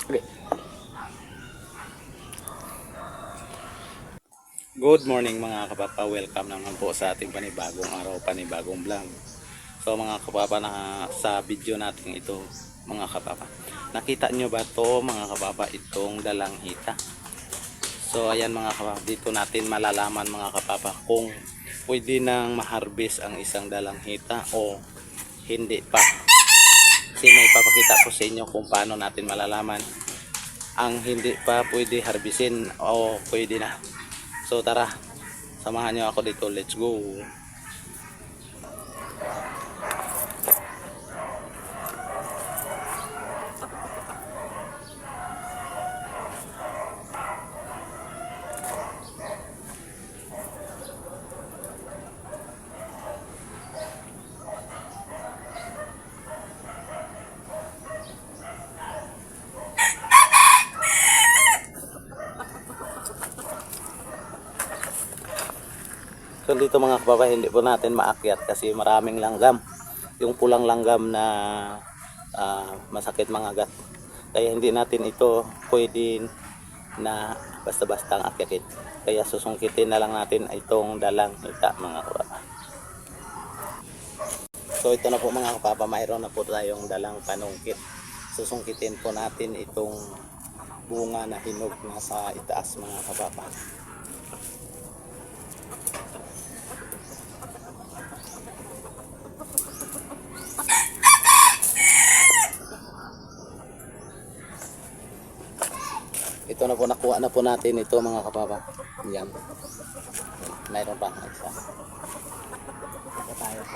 Okay. Good morning mga kapapa, welcome naman po sa ating panibagong araw, panibagong vlog. So mga kapapa, na sa video natin ito mga kapapa, nakita nyo ba to mga kapapa, itong dalanghita? So ayan mga kapapa, dito natin malalaman mga kapapa kung pwede nang ma-harvest ang isang dalanghita o hindi pa. Kasi may papakita ko sa inyo kung paano natin malalaman ang hindi pa pwede harbisin o pwede na. So tara, samahan nyo ako dito, let's go. So dito mga kababa, hindi po natin maakyat kasi maraming langgam. Yung pulang langgam na masakit mangagat. Kaya hindi natin ito pwede na basta-basta ang akyakin. Kaya susungkitin na lang natin itong dalanghita mga kababa. So ito na po mga kababa, mayroon na po tayong dalang panungkit. Susungkitin po natin itong bunga na hinog na sa itaas mga kababa. Ito na po, nakuha na po natin ito mga kapapa. Yan. Mayroon pa isa. Ito tayo.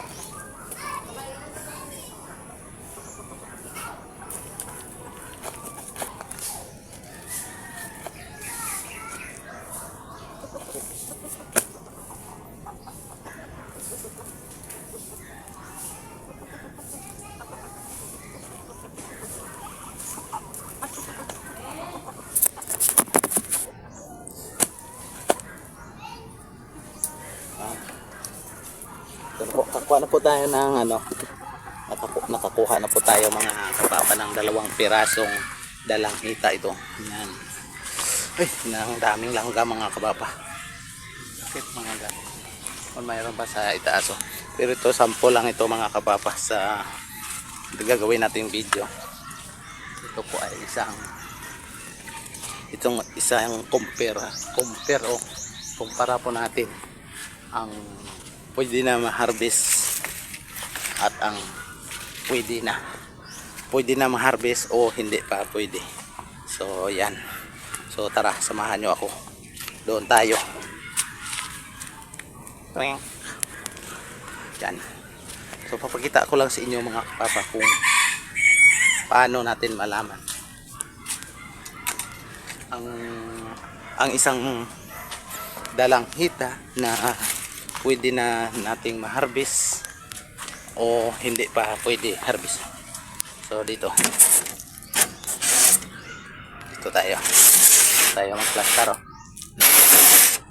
Nakakuha na po tayo ng nakakuha na po tayo mga kapapa ng 2 pirasong dalanghita ito. Yan. Ay, ang daming langga mga kapapa. Bakit mga gamit? Mayroon pa sa itaas. Pero ito sample lang ito mga kapapa sa gagawin nating video. Ito po ay isang kumpara po natin ang pwede na ma-harvest at ang pwede na ma-harvest o hindi pa pwede. So yan. So tara, samahan nyo ako. Doon tayo. Yan. So papakita ko lang sa inyo mga kapapa kung paano natin malaman ang isang dalanghita na pwede na nating ma-harvest o hindi pa pwede harvest. So dito tayo mag-plaster.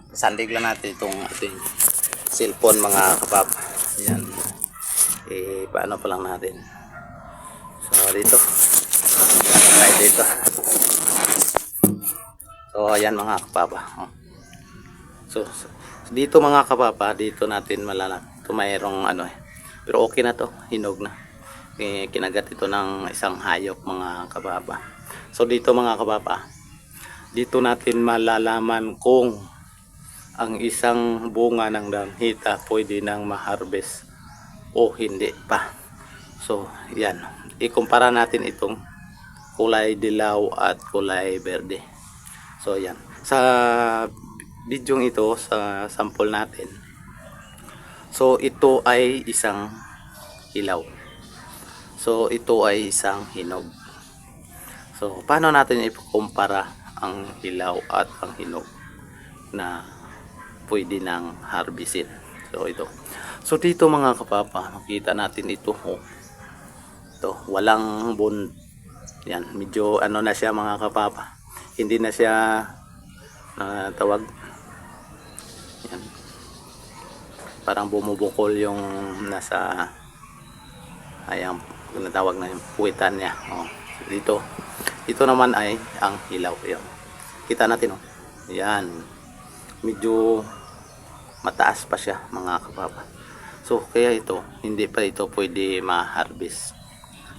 Sandig lang natin itong ating cellphone mga kapap. Yan. Paano pa lang natin. So dito so ayan mga kapapa. So dito mga kapapa, dito natin malalak. Ito mayroong pero okay na to, hinog na. Kinagat ito ng isang hayop mga kapapa. So dito mga kapapa, dito natin malalaman kung ang isang bunga ng dalanghita pwede nang ma-harvest o hindi pa. So yan, ikumpara natin itong kulay dilaw at kulay berde. So yan, sa video ito, sa sample natin, so ito ay isang ilaw, so ito ay isang hinog. So paano natin ikukumpara ang ilaw at ang hinog na pwede nang harbisin? So dito mga kapapa, makita natin ito, ito walang bond. Yan, medyo na siya mga kapapa, hindi na siya tawag. Yan. Parang bumubukol yung nasa, ayan, natawag na yung puwitan niya. Dito Ito naman ay ang hilaw. Yan. Kita natin oh. Yan. Medyo mataas pa siya mga kapapa. So kaya ito, hindi pa ito pwede ma-harvest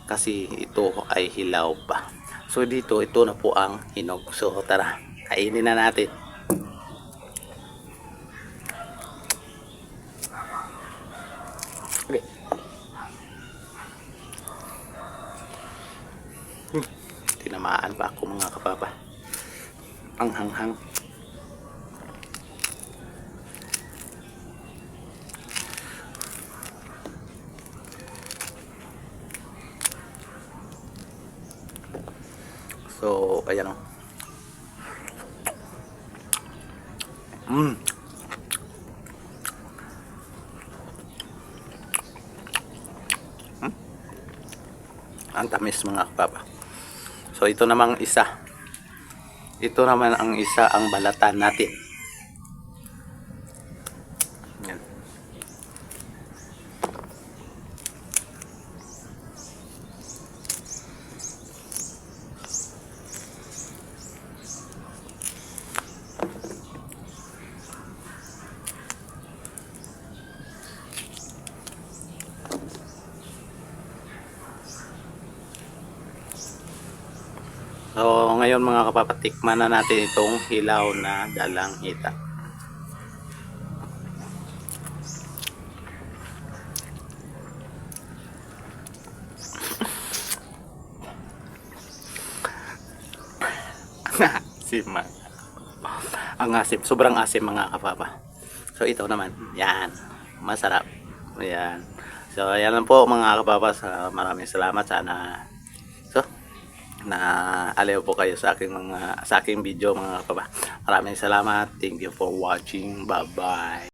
kasi ito ay hilaw pa. So dito, ito na po ang hinog. So tara, kainin na natin. Okay. Tinamaan pa ako mga kapapa. Ang hanghang. So, ayan o. Ang tamis mga kapapa. So, ito namang isa. Ito naman ang isa ang balatan natin. Yan. So, ngayon mga kapapatikman na natin itong hilaw na dalang hita. Asim. Ang asim, sobrang asim mga kapapa. So, ito naman, yan, masarap. Yan. So, ayan lang po mga kapapa. Maraming salamat. Sana na aliw po kayo sa aking video mga kapapa. Maraming salamat. Thank you for watching. Bye bye.